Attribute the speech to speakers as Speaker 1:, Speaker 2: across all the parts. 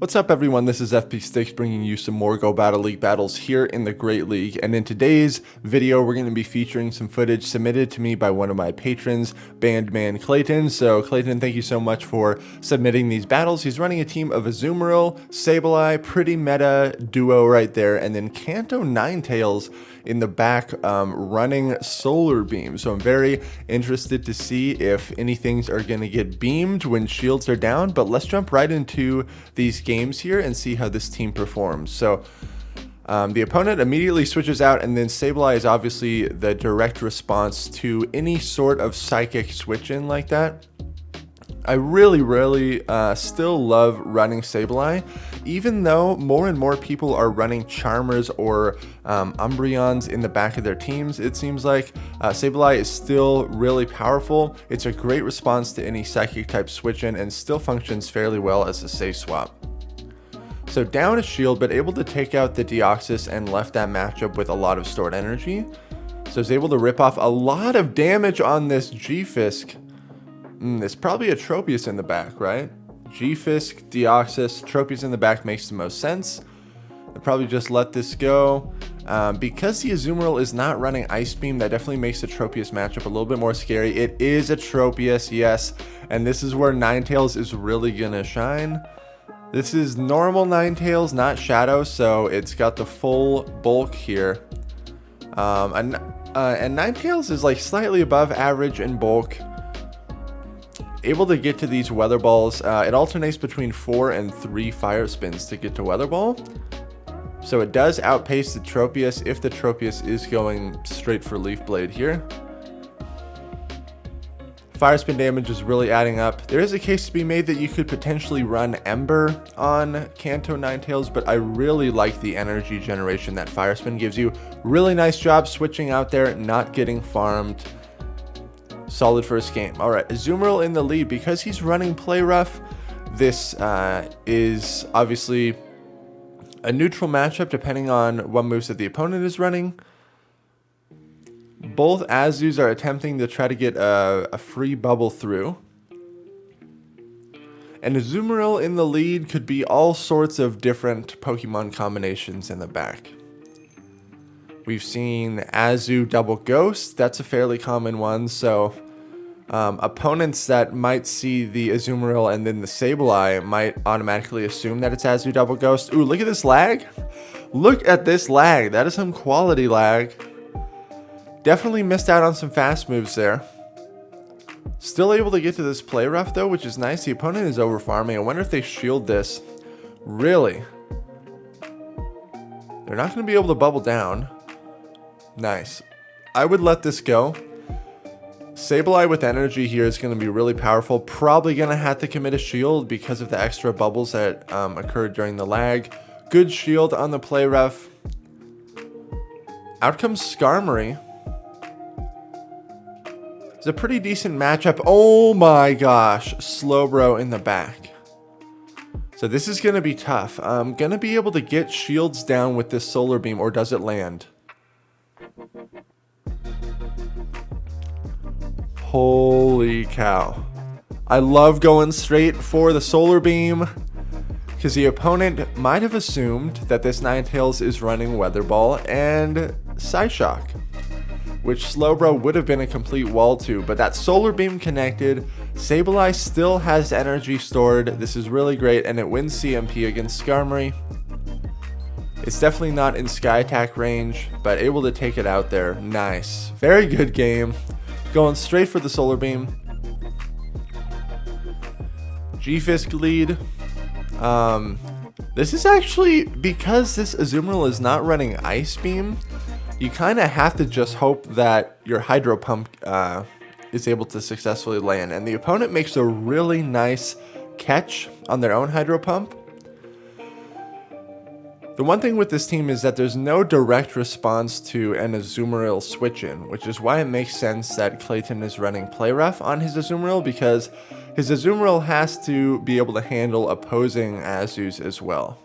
Speaker 1: What's up everyone, this is FP Sticks bringing you some more Go Battle League battles here in the Great League, and in today's video we're going to be featuring some footage submitted to me by one of my patrons, Bandman Clayton. So Clayton, thank you so much for submitting these battles. He's running a team of Azumarill, Sableye, pretty meta duo right there, and then Kanto Ninetales in the back running Solar Beam. So I'm very interested to see if any things are going to get beamed when shields are down, but let's jump right into these games here and see how this team performs. So the opponent immediately switches out, and then Sableye is obviously the direct response to any sort of psychic switch in like that. I really still love running Sableye, even though more and more people are running Charmers or Umbreons in the back of their teams. It seems like Sableye is still really powerful. It's a great response to any psychic type switch in and still functions fairly well as a safe swap. So down a shield, but able to take out the Deoxys and left that matchup with a lot of stored energy. So is able to rip off a lot of damage on this G-Fisk. There's probably a Tropius in the back, right? G-Fisk, Deoxys, Tropius in the back makes the most sense. I'll probably just let this go. Because the Azumarill is not running Ice Beam, that definitely makes the Tropius matchup a little bit more scary. It is a Tropius, yes, and this is where Ninetales is really gonna shine. This is normal Ninetales, not Shadow, so it's got the full bulk here. And Ninetales is like slightly above average in bulk. Able to get to these Weather Balls. It alternates between 4 and 3 Fire Spins to get to Weather Ball. So it does outpace the Tropius if the Tropius is going straight for Leaf Blade here. Fire Spin damage is really adding up. There is a case to be made that you could potentially run Ember on Kanto Ninetales, but I really like the energy generation that Fire Spin gives you. Really nice job switching out there, not getting farmed. Solid first game. Alright, Azumarill in the lead. Because he's running Play Rough, this is obviously a neutral matchup depending on what moves that the opponent is running. Both Azus are attempting to try to get a free bubble through. And Azumarill in the lead could be all sorts of different Pokemon combinations in the back. We've seen Azu double Ghost. That's a fairly common one. So opponents that might see the Azumarill and then the Sableye might automatically assume that it's Azu double Ghost. Ooh, look at this lag. Look at this lag. That is some quality lag. Definitely missed out on some fast moves there. Still able to get to this Play Rough though, which is nice. The opponent is over farming. I wonder if they shield this. Really? They're not going to be able to bubble down. Nice. I would let this go. Sableye with energy here is going to be really powerful. Probably going to have to commit a shield because of the extra bubbles that occurred during the lag. Good shield on the Play Rough. Out comes Skarmory. It's a pretty decent matchup. Oh my gosh. Slowbro in the back. So this is going to be tough. I'm going to be able to get shields down with this Solar Beam, or does it land? Holy cow. I love going straight for the Solar Beam because the opponent might have assumed that this Ninetales is running Weather Ball and Psyshock, which Slowbro would have been a complete wall to, but that Solar Beam connected. Sableye still has energy stored. This is really great, and it wins CMP against Skarmory. It's definitely not in Sky Attack range, but able to take it out there. Nice. Very good game. Going straight for the Solar Beam. G-Fisk lead. This is actually, because this Azumarill is not running Ice Beam, you kind of have to just hope that your Hydro Pump is able to successfully land. And the opponent makes a really nice catch on their own Hydro Pump. The one thing with this team is that there's no direct response to an Azumarill switch-in, which is why it makes sense that Clayton is running Play Rough on his Azumarill, because his Azumarill has to be able to handle opposing Azus as well.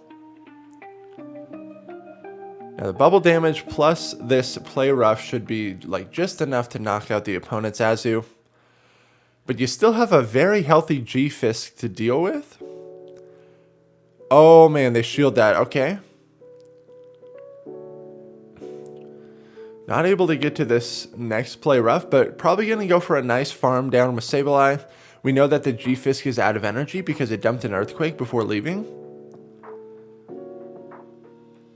Speaker 1: Now the bubble damage plus this Play Rough should be like just enough to knock out the opponent's Azu. But you still have a very healthy G-Fisk to deal with. Oh man, they shield that. Okay. Not able to get to this next play rough, but probably going to go for a nice farm down with Sableye. We know that the G-Fisk is out of energy because it dumped an Earthquake before leaving.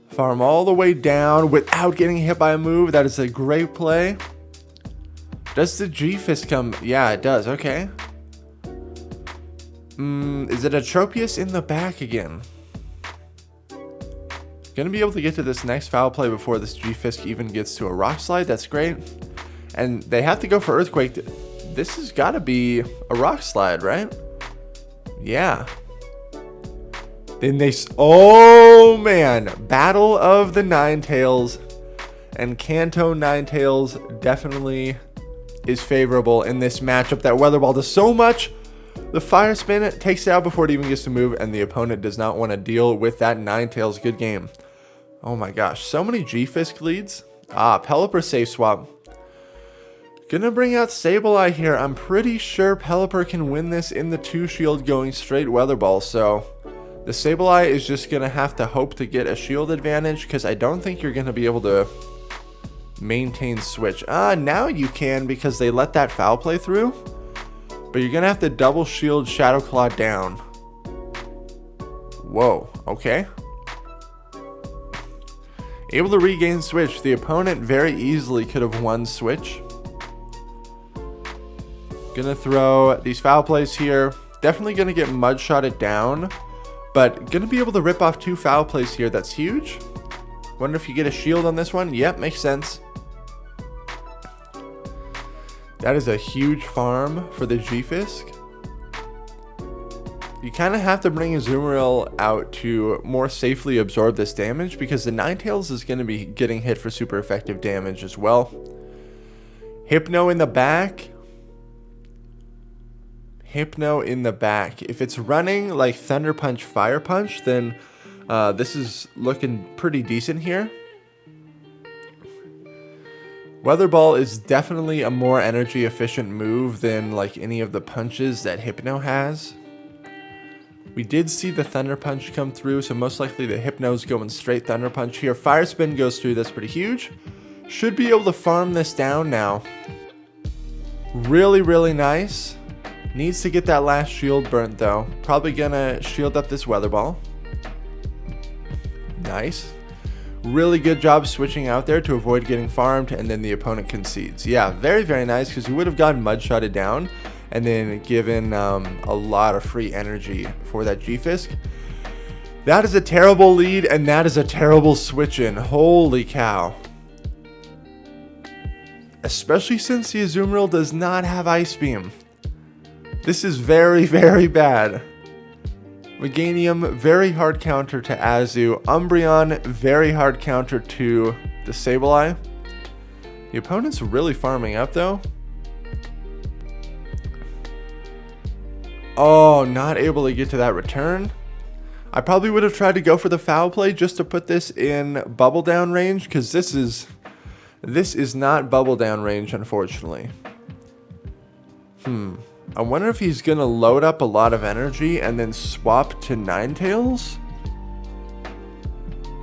Speaker 1: Farm all the way down without getting hit by a move. That is a great play. Does the G-Fisk come? Yeah, it does. Okay. Is it a Tropius in the back again? Gonna be able to get to this next foul play before this G-Fisk even gets to a Rock Slide. That's great. And they have to go for Earthquake. This has got to be a Rock Slide, right? Yeah. Then they... Oh, man. Battle of the Ninetales. And Kanto Ninetales definitely is favorable in this matchup. That Weather Ball does so much. The Fire Spin takes it out before it even gets to move, and the opponent does not want to deal with that Ninetales. Good game. Oh my gosh, so many G-Fisk leads. Pelipper safe swap. Gonna bring out Sableye here. I'm pretty sure Pelipper can win this in the 2-shield going straight Weather Ball, so the Sableye is just gonna have to hope to get a shield advantage, because I don't think you're gonna be able to maintain switch. Now you can, because they let that foul play through. But you're going to have to double shield Shadow Claw down. Whoa, okay. Able to regain switch. The opponent very easily could have won switch. Gonna throw these foul plays here. Definitely gonna get mud shotted down. But gonna be able to rip off 2 foul plays here. That's huge. Wonder if you get a shield on this one. Yep, makes sense. That is a huge farm for the G-Fisk. You kind of have to bring Azumarill out to more safely absorb this damage, because the Ninetales is going to be getting hit for super effective damage as well. Hypno in the back. Hypno in the back. If it's running like Thunder Punch, Fire Punch, then this is looking pretty decent here. Weather Ball is definitely a more energy efficient move than like any of the punches that Hypno has. We did see the Thunder Punch come through, so most likely the Hypno's going straight Thunder Punch here. Fire Spin goes through, that's pretty huge. Should be able to farm this down now. Really, really nice. Needs to get that last shield burnt though. Probably gonna shield up this Weather Ball. Nice. Really good job switching out there to avoid getting farmed, and then the opponent concedes. Yeah, very, very nice, because you would have gotten mud shotted down and then given a lot of free energy for that G-Fisk. That is a terrible lead, and that is a terrible switch in. Holy cow. Especially since the Azumarill does not have Ice Beam. This is very, very bad. Meganium, very hard counter to Azu. Umbreon, very hard counter to the Sableye. The opponent's really farming up though. Oh, not able to get to that return. I probably would have tried to go for the foul play just to put this in bubble down range, because this is not bubble down range, unfortunately. I wonder if he's going to load up a lot of energy and then swap to Ninetales.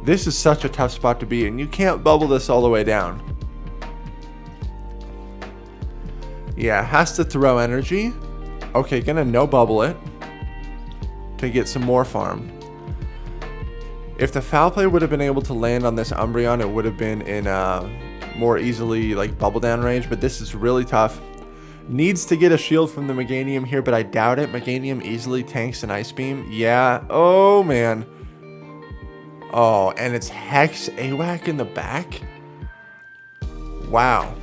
Speaker 1: This is such a tough spot to be in. You can't bubble this all the way down. Yeah, has to throw energy. Okay, gonna no bubble it to get some more farm. If the foul play would have been able to land on this Umbreon, it would have been in more easily like bubble down range, but this is really tough. Needs to get a shield from the Meganium here, but I doubt it. Meganium easily tanks an Ice Beam. Yeah. Oh, man. Oh, and it's Hex AWAC in the back? Wow.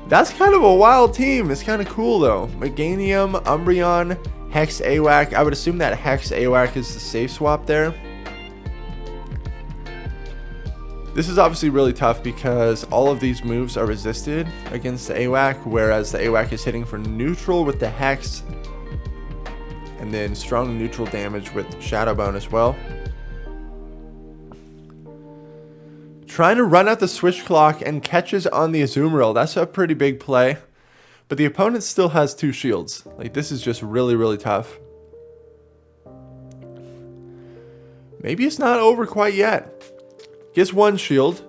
Speaker 1: That's kind of a wild team. It's kind of cool, though. Meganium, Umbreon, Hex AWAC. I would assume that Hex AWAC is the safe swap there. This is obviously really tough because all of these moves are resisted against the AWAC, whereas the AWAC is hitting for neutral with the Hex, and then strong neutral damage with Shadow Bone as well. Trying to run out the switch clock and catches on the Azumarill. That's a pretty big play, but the opponent still has 2 shields. Like, this is just really, really tough. Trying to run out the switch clock and catches on the Azumarill. That's a pretty big play, but the opponent still has 2 shields. Like, this is just really, really tough. Maybe it's not over quite yet. Gets one shield.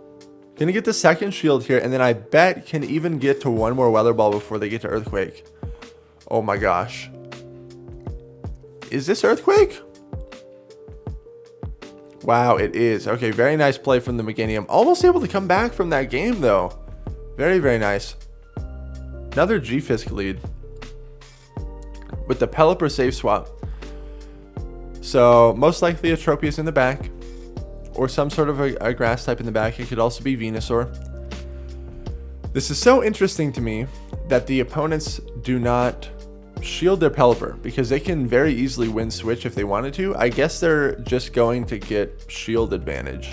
Speaker 1: Gonna get the second shield here, and then I bet can even get to one more weather ball before they get to earthquake. Oh my gosh. Is this earthquake? Wow, it is. Okay, very nice play from the Meganium. Almost able to come back from that game though. Very, very nice. Another G-Fisk lead. With the Pelipper save swap. So most likely a Tropius in the back. Or some sort of a grass type in the back. It could also be Venusaur. This is so interesting to me that the opponents do not shield their Pelipper, because they can very easily win switch if they wanted to. I guess they're just going to get shield advantage.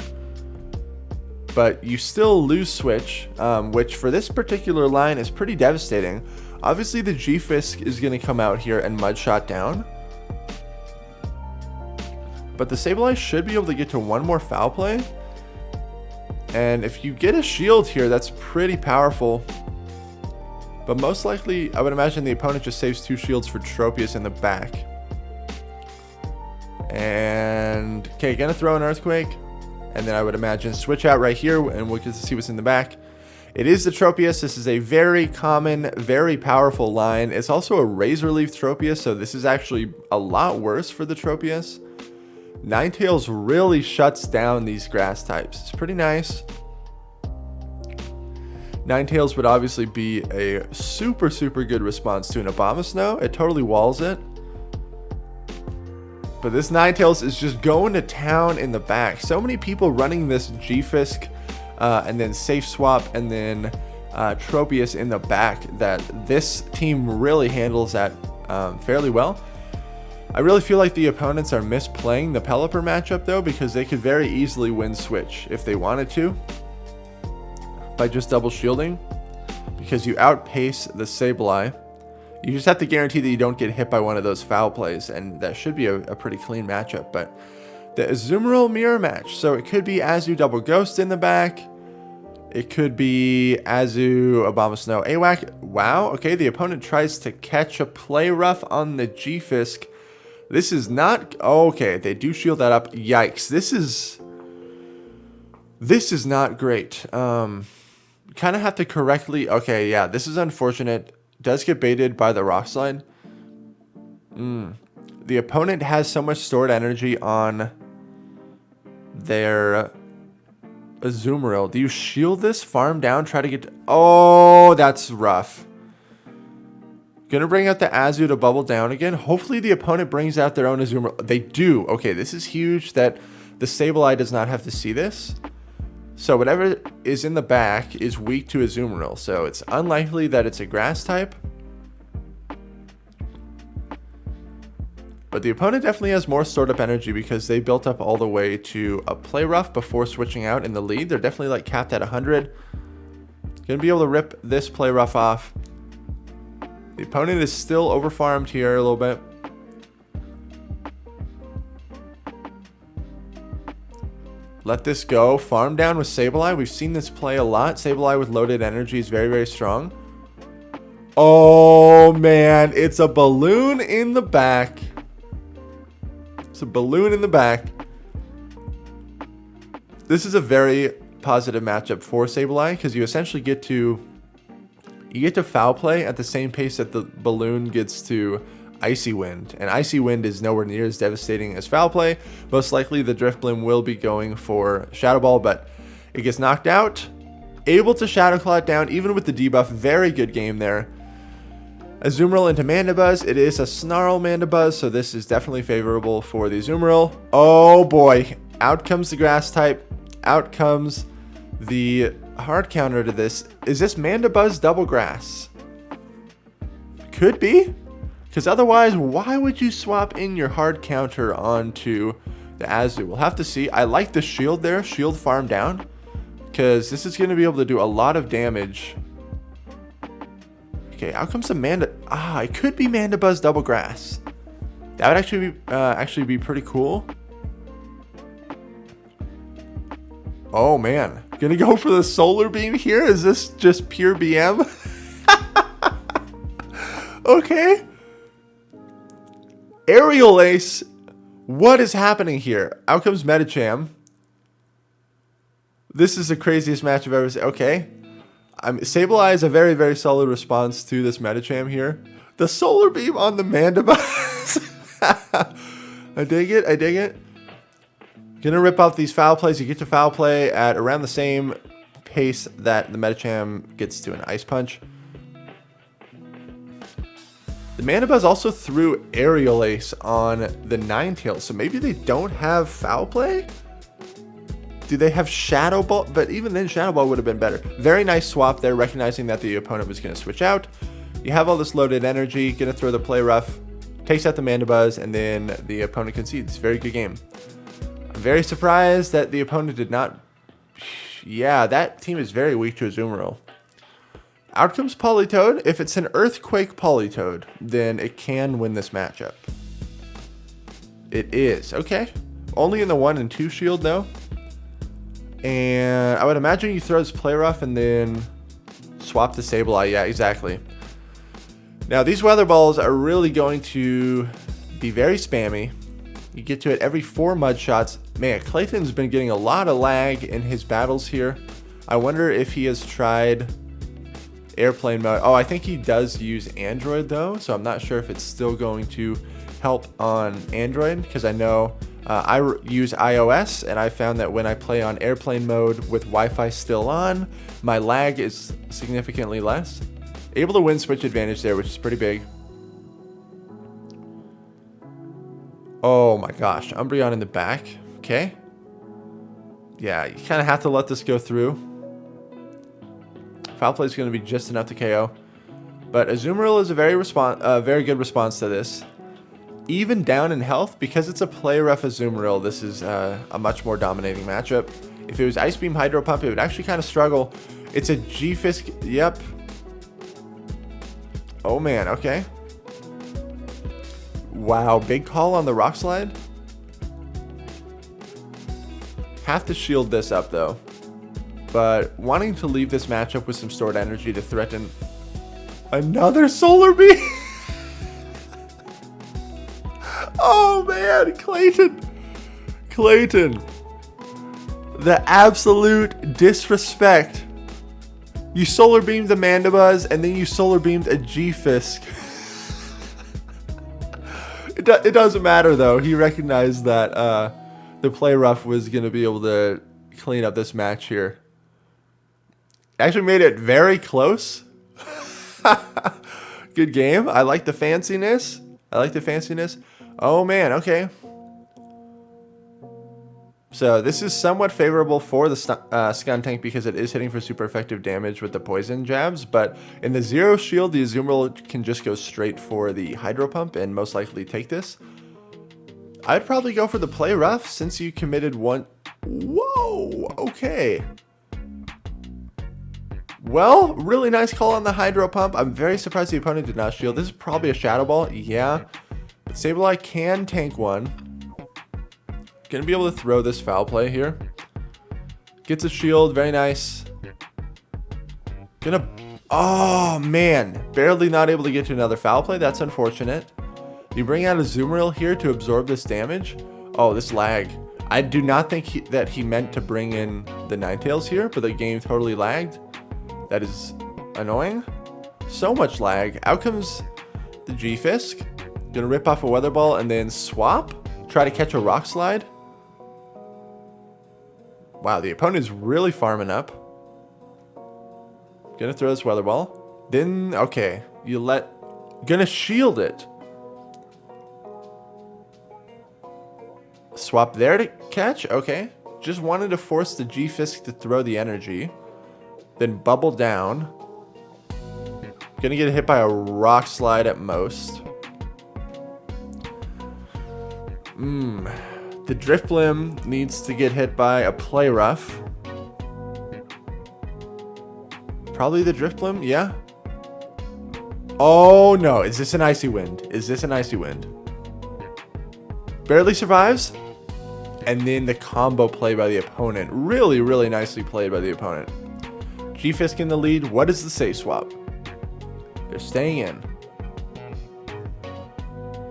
Speaker 1: But you still lose switch, which for this particular line is pretty devastating. Obviously the G-Fisk is going to come out here and mud shot down. But the Sableye should be able to get to one more foul play. And if you get a shield here, that's pretty powerful. But most likely, I would imagine the opponent just saves 2 shields for Tropius in the back. And, okay, gonna throw an Earthquake. And then I would imagine switch out right here, and we'll get to see what's in the back. It is the Tropius. This is a very common, very powerful line. It's also a Razor Leaf Tropius, so this is actually a lot worse for the Tropius. Ninetales really shuts down these grass types. It's pretty nice. Ninetales would obviously be a super, super good response to an Abomasnow. It totally walls it. But this Ninetales is just going to town in the back. So many people running this G-Fisk and then Safe Swap and then Tropius in the back that this team really handles that fairly well. I really feel like the opponents are misplaying the Pelipper matchup though, because they could very easily win switch if they wanted to by just double shielding, because you outpace the Sableye. You just have to guarantee that you don't get hit by one of those foul plays, and that should be a pretty clean matchup. But the Azumarill mirror match, so it could be Azu double Ghost in the back. It could be Azu Abomasnow AWAC. Wow, okay, the opponent tries to catch a play rough on the G-Fisk. This is not... Okay, they do shield that up. Yikes. This is not great. Kind of have to correctly... Okay, yeah, this is unfortunate. Does get baited by the Rock Slide. The opponent has so much stored energy on their Azumarill. Do you shield this? Farm down? Try to get... Oh, that's rough. Gonna bring out the Azu to bubble down again. Hopefully the opponent brings out their own Azumarill. They do. Okay, this is huge that the Sableye does not have to see this. So whatever is in the back is weak to Azumarill. So it's unlikely that it's a grass type. But the opponent definitely has more stored up energy because they built up all the way to a play rough before switching out in the lead. They're definitely like capped at 100. Gonna be able to rip this play rough off. The opponent is still overfarmed here a little bit. Let this go. Farm down with Sableye. We've seen this play a lot. Sableye with loaded energy is very, very strong. Oh, man. It's a balloon in the back. It's a balloon in the back. This is a very positive matchup for Sableye because you essentially get to... You get to foul play at the same pace that the balloon gets to Icy Wind. And Icy Wind is nowhere near as devastating as foul play. Most likely the Drifblim will be going for Shadow Ball, but it gets knocked out. Able to Shadow Claw it down, even with the debuff. Very good game there. Azumarill into Mandibuzz. It is a Snarl Mandibuzz, so this is definitely favorable for the Azumarill. Oh boy. Out comes the Grass type. Out comes the hard counter to this. Is this Mandibuzz double Grass? Could be. Because otherwise, why would you swap in your hard counter onto the Azu? We'll have to see. I like the shield there. Shield farm down. Because this is going to be able to do a lot of damage. Okay, out comes the Manda... Ah, it could be Mandibuzz double Grass. That would actually be pretty cool. Oh, man. Gonna go for the Solar Beam here? Is this just pure BM? Okay. Aerial Ace. What is happening here? Out comes Metacham. This is the craziest match I've ever seen. Okay. Sableye is a very, very solid response to this Metacham here. The Solar Beam on the Mandibus. I dig it. I dig it. Gonna rip off these foul plays. You get to foul play at around the same pace that the Metacham gets to an Ice Punch. The Mandibuzz also threw Aerial Ace on the Ninetales, so maybe they don't have foul play? Do they have Shadow Ball? But even then, Shadow Ball would have been better. Very nice swap there, recognizing that the opponent was going to switch out. You have all this loaded energy, going to throw the play rough, takes out the Mandibuzz, and then the opponent concedes. Very good game. I'm very surprised that the opponent did not... Yeah, that team is very weak to Azumarill. Out comes Politoed. If it's an Earthquake Politoed, then it can win this matchup. It is. Okay. Only in the 1 and 2 shield, though. And I would imagine you throw his Play Rough and then swap the Sableye. Yeah, exactly. Now, these Weather Balls are really going to be very spammy. You get to it every 4 Mud Shots. Man, Clayton's been getting a lot of lag in his battles here. I wonder if he has tried airplane mode. Oh, I think he does use Android though, so I'm not sure if it's still going to help on Android, because I know I use iOS, and I found that when I play on airplane mode with Wi-Fi still on, my lag is significantly less. Able to win switch advantage there, which is pretty big. Oh my gosh, Umbreon in the back. Okay. Yeah, you kind of have to let this go through. Foul play is going to be just enough to KO. But Azumarill is a very good response to this. Even down in health, because it's a play rough Azumarill, this is a much more dominating matchup. If it was Ice Beam Hydro Pump, it would actually kind of struggle. It's a G-Fisk. Yep. Oh man, okay. Wow, big call on the Rock Slide. Have to shield this up though. But wanting to leave this matchup with some stored energy to threaten another Solar Beam. Oh man, Clayton. The absolute disrespect. You Solar Beamed the Mandibuzz and then you Solar Beamed a G-Fisk. It doesn't matter though. He recognized that the Play Rough was going to be able to clean up this match here. Actually made it very close. Good game. I like the fanciness. Oh man, okay. So this is somewhat favorable for the Skuntank because it is hitting for super effective damage with the poison jabs, but in the 0 shield, the Azumarill can just go straight for the Hydro Pump and most likely take this. I'd probably go for the Play Rough since you committed one. Whoa, okay. Well, really nice call on the Hydro Pump. I'm very surprised the opponent did not shield. This is probably a Shadow Ball, yeah. But Sableye can tank one. Gonna be able to throw this foul play here. Gets a shield, very nice. Oh man, barely not able to get to another foul play. That's unfortunate. You bring out a Azumarill here to absorb this damage. Oh, this lag. I do not think that he meant to bring in the Ninetales here, but the game totally lagged. That is annoying. So much lag. Out comes the G-Fisk. Gonna rip off a Weather Ball and then swap. Try to catch a Rock Slide. Wow, the opponent is really farming up. Gonna throw this Weather Ball. Then, okay. Gonna shield it. Swap there to catch. Okay. Just wanted to force the G-Fisk to throw the energy. Then bubble down. Gonna get hit by a Rock Slide at most. The Drifblim needs to get hit by a Play Rough. Probably the Drifblim, yeah. Oh no, is this an Icy Wind? Barely survives. And then the combo play by the opponent. Really, really nicely played by the opponent. G-Fisk in the lead. What is the Say Swap? They're staying in.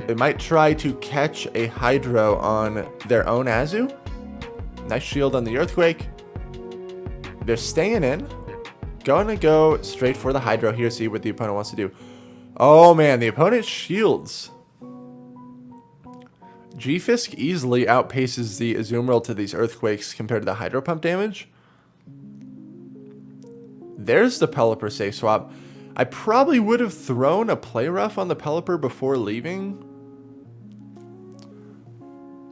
Speaker 1: They might try to catch a Hydro on their own Azu. Nice shield on the Earthquake. They're staying in. Gonna go straight for the Hydro here, see what the opponent wants to do. Oh man, the opponent shields. G-Fisk easily outpaces the Azumarill to these Earthquakes compared to the Hydro Pump damage. There's the Pelipper safe swap. I probably would have thrown a Play Rough on the Pelipper before leaving.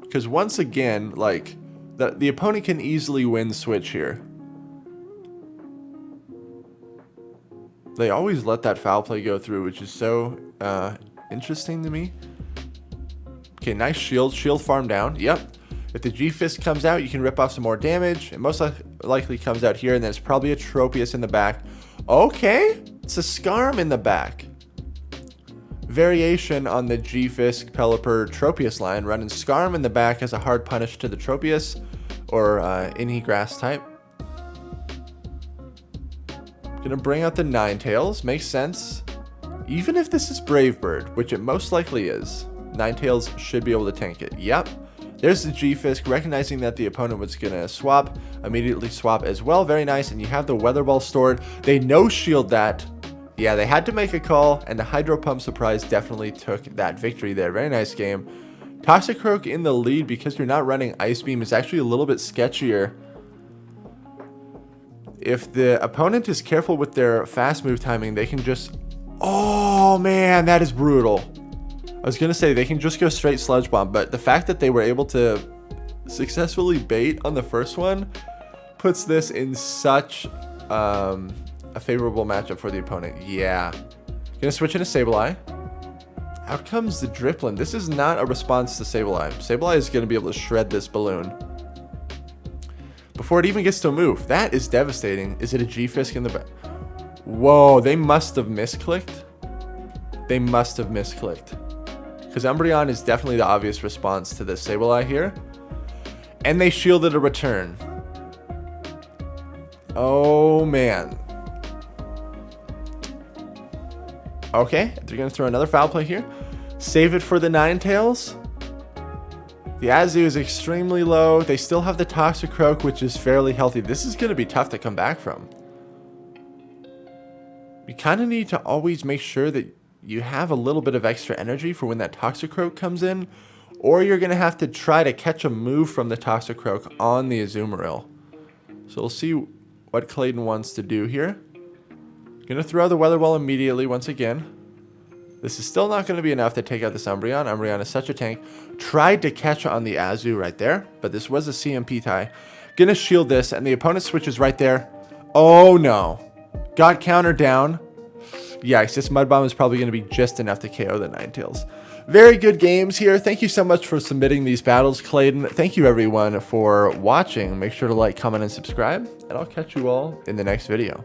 Speaker 1: Because once again, like, the opponent can easily win switch here. They always let that foul play go through, which is so interesting to me. Okay, nice shield. Shield farm down. Yep. If the G-Fist comes out, you can rip off some more damage. It most likely comes out here, and then it's probably a Tropius in the back. Okay. It's a Skarm in the back. Variation on the G-Fisk, Pelipper, Tropius line. Running Skarm in the back as a hard punish to the Tropius, or any grass type. Gonna bring out the Ninetales. Makes sense. Even if this is Brave Bird, which it most likely is, Ninetales should be able to tank it. Yep. There's the G-Fisk, recognizing that the opponent was gonna swap. Immediately swap as well. Very nice. And you have the Weather Ball stored. They no-shield that. Yeah, they had to make a call, and the Hydro Pump Surprise definitely took that victory there. Very nice game. Toxicroak in the lead because you're not running Ice Beam is actually a little bit sketchier. If the opponent is careful with their fast move timing, they can just... Oh, man, that is brutal. I was going to say they can just go straight Sludge Bomb, but the fact that they were able to successfully bait on the first one puts this in such a favorable matchup for the opponent. Yeah. Going to switch into Sableye. Out comes the Dripplin. This is not a response to Sableye. Sableye is going to be able to shred this balloon before it even gets to move. That is devastating. Is it a G-Fisk in the back? Whoa, they must have misclicked. They must have misclicked. Because Umbreon is definitely the obvious response to this Sableye here. And they shielded a return. Oh, man. Okay, they're going to throw another foul play here. Save it for the Ninetales. The Azu is extremely low. They still have the Toxicroak, which is fairly healthy. This is going to be tough to come back from. You kind of need to always make sure that you have a little bit of extra energy for when that Toxicroak comes in, or you're going to have to try to catch a move from the Toxicroak on the Azumarill. So we'll see what Clayton wants to do here. Going to throw the Weather Ball immediately once again. This is still not going to be enough to take out this Umbreon. Umbreon is such a tank. Tried to catch on the Azu right there, but this was a CMP tie. Going to shield this, and the opponent switches right there. Oh no. Got countered down. Yikes, this Mud Bomb is probably going to be just enough to KO the Ninetales. Very good games here. Thank you so much for submitting these battles, Clayton. Thank you everyone for watching. Make sure to like, comment, and subscribe, and I'll catch you all in the next video.